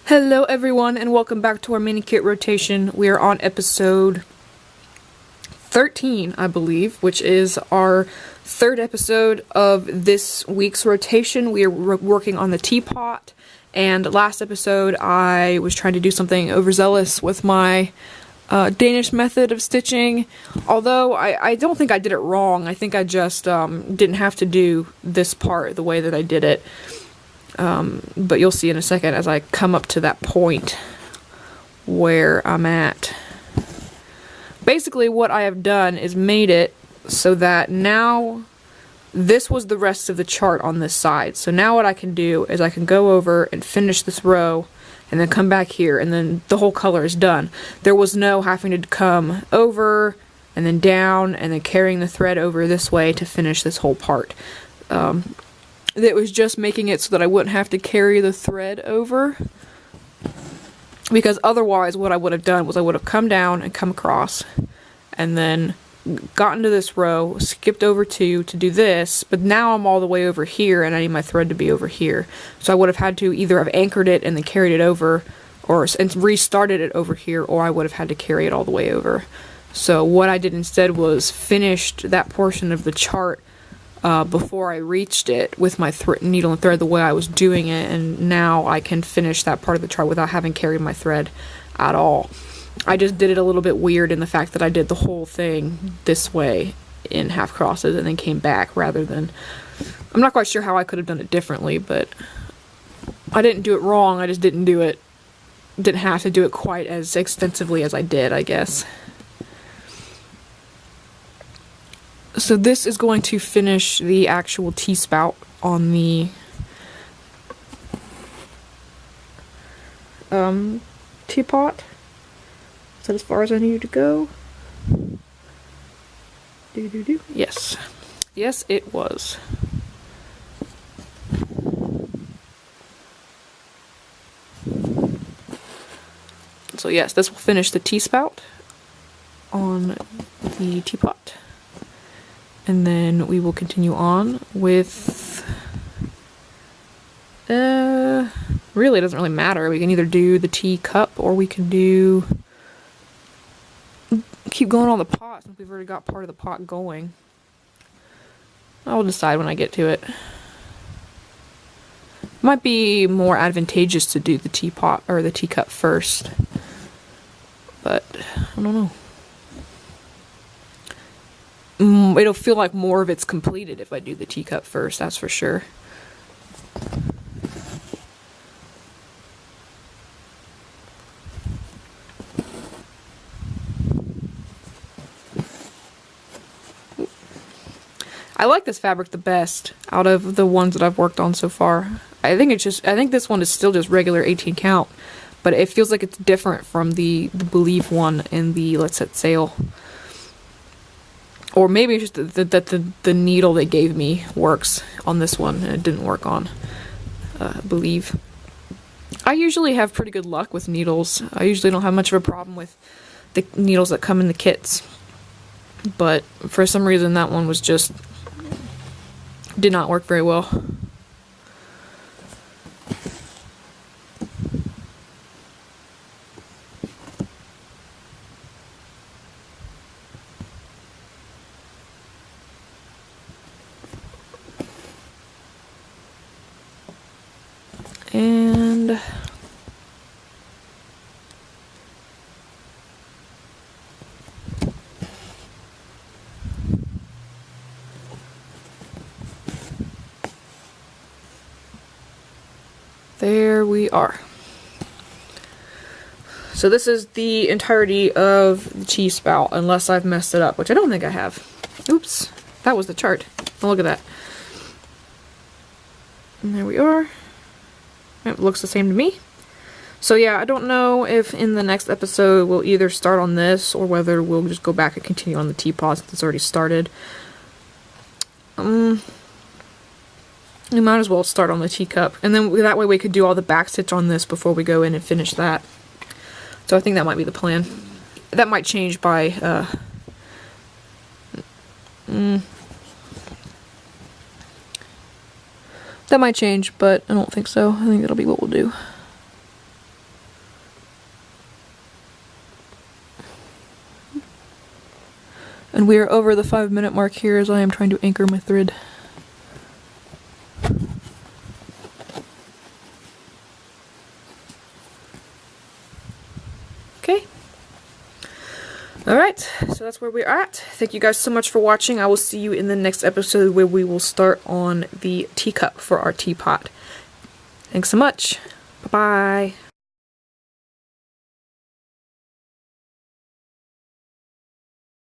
Hello everyone and welcome back to our mini kit rotation. We are on episode 13, I believe, which is our third episode of this week's rotation. We are working on the Teapot, and last episode I was trying to do something overzealous with my Danish method of stitching. Although I don't think I did it wrong. I think I just didn't have to do this part the way that I did it. But you'll see in a second as I come up to that point where I'm at. Basically what I have done is made it so that now this was the rest of the chart on this side. So now what I can do is I can go over and finish this row and then come back here and then the whole color is done. There was no having to come over and then down and then carrying the thread over this way to finish this whole part. It was just making it so that I wouldn't have to carry the thread over, because otherwise what I would have done was I would have come down and come across and then gotten to this row, skipped over to do this, but now I'm all the way over here and I need my thread to be over here. So I would have had to either have anchored it and then carried it over and restarted it over here, or I would have had to carry it all the way over. So what I did instead was finished that portion of the chart before I reached it with my needle and thread the way I was doing it, and now I can finish that part of the chart without having carried my thread at all. I just did it a little bit weird in the fact that I did the whole thing this way in half crosses and then came back rather than... I'm not quite sure how I could have done it differently, but I didn't do it wrong, I just didn't have to do it quite as extensively as I did, I guess. So this is going to finish the actual T-spout on the Teapot. Is that as far as I needed to go? Yes. Yes, it was. So yes, this will finish the T-spout on the Teapot. And then we will continue on with, really it doesn't really matter. We can either do the teacup or we can keep going on the pot since we've already got part of the pot going. I'll decide when I get to it. Might be more advantageous to do the teapot or the teacup first, but I don't know. It'll feel like more of it's completed if I do the teacup first, that's for sure. I like this fabric the best out of the ones that I've worked on so far. I think this one is still just regular 18 count, but it feels like it's different from the Believe one in the Let's Set Sail. Or maybe it's just that the needle they gave me works on this one and it didn't work on Believe. I usually have pretty good luck with needles. I usually don't have much of a problem with the needles that come in the kits. But for some reason that one was just... did not work very well. And there we are. So this is the entirety of the T-spout, unless I've messed it up, which I don't think I have. Oops, that was the chart. Oh, look at that. And there we are. It looks the same to me. So yeah, I don't know if in the next episode we'll either start on this or whether we'll just go back and continue on the Teapot since it's already started. We might as well start on the teacup, and then that way we could do all the back stitch on this before we go in and finish that. So I think that might be the plan. That might change by That might change, but I don't think so. I think that'll be what we'll do. And we are over the 5-minute mark here as I am trying to anchor my thread. Okay. Alright, so that's where we're at. Thank you guys so much for watching. I will see you in the next episode where we will start on the teacup for our teapot. Thanks so much. Bye-bye.